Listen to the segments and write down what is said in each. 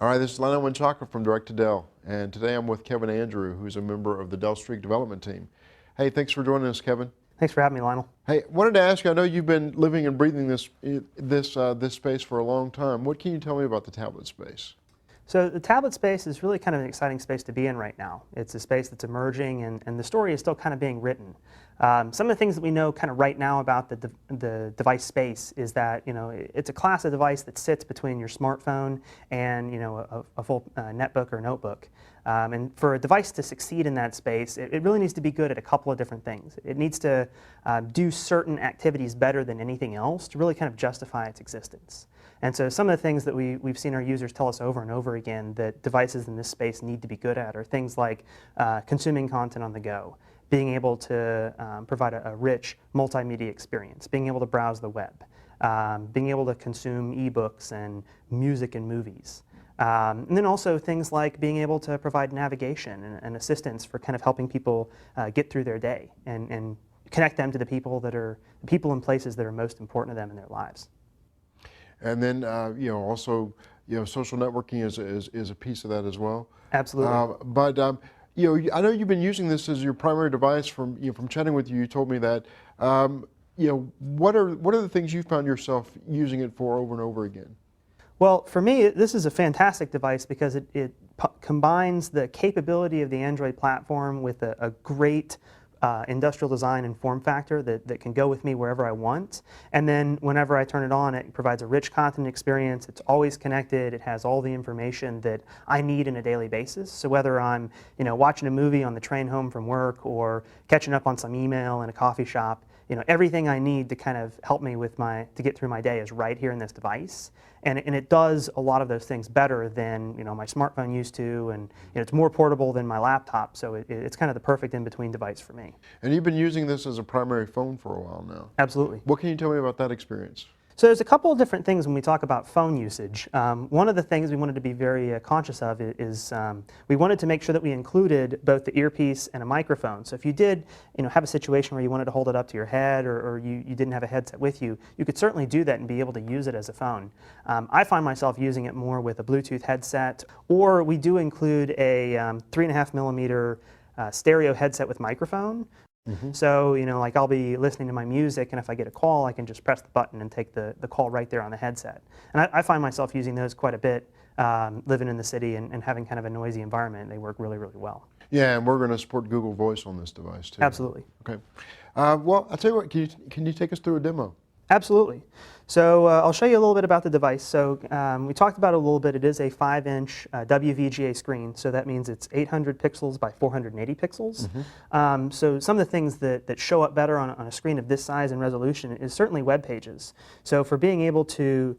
All right, this is Lionel Winchaka from Direct to Dell, and today I'm with Kevin Andrew, who's a member of the Dell Streak development team. Hey, thanks for joining us, Kevin. Thanks for having me, Lionel. Hey, wanted to ask you, I know you've been living and breathing this space for a long time. What can you tell me about the tablet space? So the tablet space is really kind of an exciting space to be in right now. It's a space that's emerging, and the story is still kind of being written. Some of the things that we know kind of right now about the device space is that it's a class of device that sits between your smartphone and a full netbook or notebook. And for a device to succeed in that space, it really needs to be good at a couple of different things. It needs to do certain activities better than anything else to really kind of justify its existence. And so some of the things that we've seen our users tell us over and over again that devices in this space need to be good at are things like consuming content on the go, being able to provide a rich multimedia experience, being able to browse the web, being able to consume ebooks and music and movies. And then also things like being able to provide navigation and assistance for kind of helping people get through their day and connect them to the people and places that are most important to them in their lives. And then, also, social networking is a piece of that as well. Absolutely. I know you've been using this as your primary device from chatting with you. You told me that. What are the things you found yourself using it for over and over again? Well, for me, this is a fantastic device because it combines the capability of the Android platform with a great industrial design and form factor that can go with me wherever I want. And then whenever I turn it on, it provides a rich content experience. It's always connected. It has all the information that I need on a daily basis. So whether I'm watching a movie on the train home from work or catching up on some email in a coffee shop, everything I need to kind of help me to get through my day is right here in this device. And it does a lot of those things better than my smartphone used to, and it's more portable than my laptop, so it's kind of the perfect in-between device for me. And you've been using this as a primary phone for a while now. Absolutely. What can you tell me about that experience? So there's a couple of different things when we talk about phone usage. One of the things we wanted to be very conscious of is we wanted to make sure that we included both the earpiece and a microphone. So if you did have a situation where you wanted to hold it up to your head or you didn't have a headset with you, you could certainly do that and be able to use it as a phone. I find myself using it more with a Bluetooth headset, or we do include a 3.5 millimeter stereo headset with microphone. Mm-hmm. So, like I'll be listening to my music, and if I get a call, I can just press the button and take the call right there on the headset. And I find myself using those quite a bit, living in the city and having kind of a noisy environment. They work really, really well. Yeah, and we're going to support Google Voice on this device too. Absolutely. Okay. Well, I'll tell you what, can you take us through a demo? Absolutely. So I'll show you a little bit about the device. So we talked about it a little bit. It is a 5-inch WVGA screen, so that means it's 800 pixels by 480 pixels. Mm-hmm. So some of the things that show up better on a screen of this size and resolution is certainly web pages. So for being able to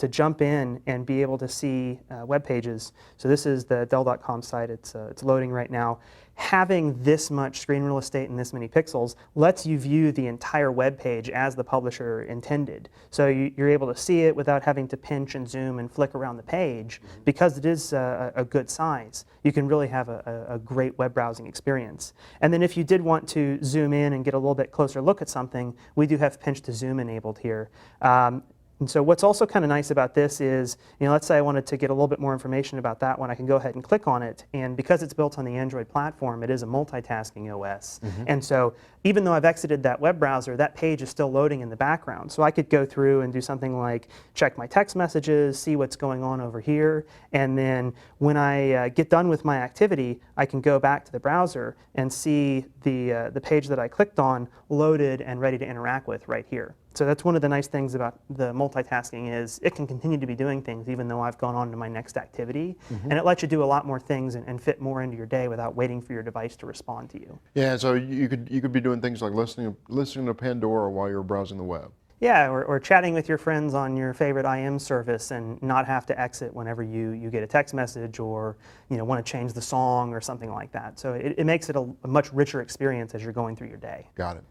jump in and be able to see web pages. So this is the Dell.com site. It's loading right now. Having this much screen real estate and this many pixels lets you view the entire web page as the publisher intended. So you're able to see it without having to pinch and zoom and flick around the page. Because it is a good size, you can really have a great web browsing experience. And then if you did want to zoom in and get a little bit closer look at something, we do have pinch to zoom enabled here. And so what's also kind of nice about this is, let's say I wanted to get a little bit more information about that one, I can go ahead and click on it, and because it's built on the Android platform, it is a multitasking OS. Mm-hmm. And so even though I've exited that web browser, that page is still loading in the background. So I could go through and do something like check my text messages, see what's going on over here, and then when I get done with my activity, I can go back to the browser and see the page that I clicked on loaded and ready to interact with right here. So that's one of the nice things about the multitasking is it can continue to be doing things even though I've gone on to my next activity. Mm-hmm. And it lets you do a lot more things and fit more into your day without waiting for your device to respond to you. Yeah, so you could be doing things like listening to Pandora while you're browsing the web. Yeah, or chatting with your friends on your favorite IM service and not have to exit whenever you get a text message or want to change the song or something like that. So it makes it a much richer experience as you're going through your day. Got it.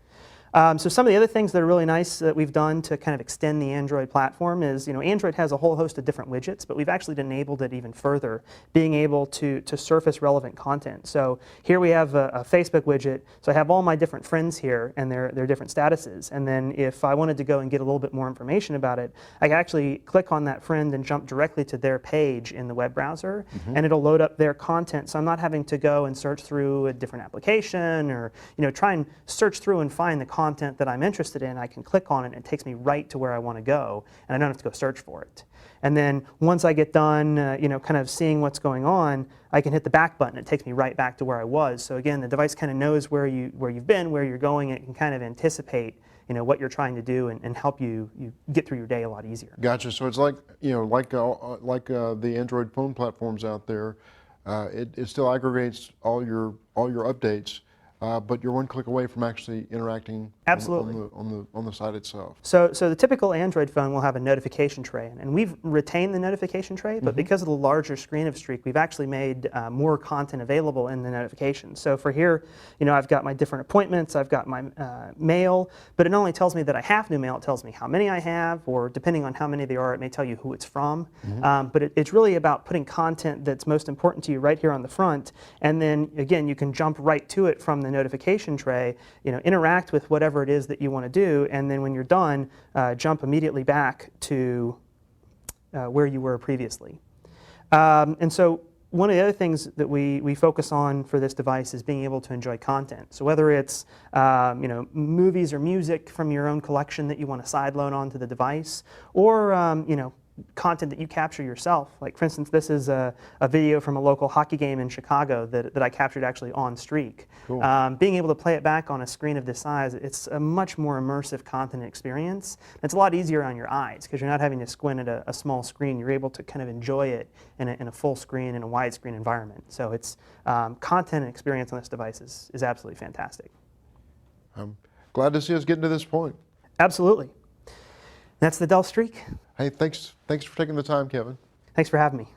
So some of the other things that are really nice that we've done to kind of extend the Android platform is, Android has a whole host of different widgets, but we've actually enabled it even further, being able to surface relevant content. So here we have a Facebook widget. So I have all my different friends here and their different statuses. And then if I wanted to go and get a little bit more information about it, I can actually click on that friend and jump directly to their page in the web browser, and it'll load up their content. So I'm not having to go and search through a different application or try and search through and find the content that I'm interested in. I can click on it and it takes me right to where I want to go, and I don't have to go search for it. And then once I get done, kind of seeing what's going on, I can hit the back button. It takes me right back to where I was. So again, the device kind of knows where you've been, where you're going, and it can kind of anticipate what you're trying to do and help you get through your day a lot easier. Gotcha. So it's like the Android phone platforms out there. It still aggregates all your updates, but you're one click away from actually interacting. Absolutely. on the site itself. So the typical Android phone will have a notification tray, and we've retained the notification tray, but because of the larger screen of Streak, we've actually made more content available in the notifications. So for here, I've got my different appointments, I've got my mail, but it not only tells me that I have new mail, it tells me how many I have, or depending on how many there are, it may tell you who it's from. But it's really about putting content that's most important to you right here on the front, and then again, you can jump right to it from the notification tray, interact with whatever it is that you want to do, and then when you're done, jump immediately back to where you were previously. And so one of the other things that we focus on for this device is being able to enjoy content. So whether it's movies or music from your own collection that you want to sideload onto the device, or content that you capture yourself. Like for instance, this is a video from a local hockey game in Chicago that I captured actually on Streak. Cool. Being able to play it back on a screen of this size, it's a much more immersive content experience. It's a lot easier on your eyes because you're not having to squint at a small screen. You're able to kind of enjoy it in a full screen, in a widescreen environment. So it's content and experience on this device is absolutely fantastic. I'm glad to see us getting to this point. Absolutely. That's the Dell Streak. Hey, thanks for taking the time, Kevin. Thanks for having me.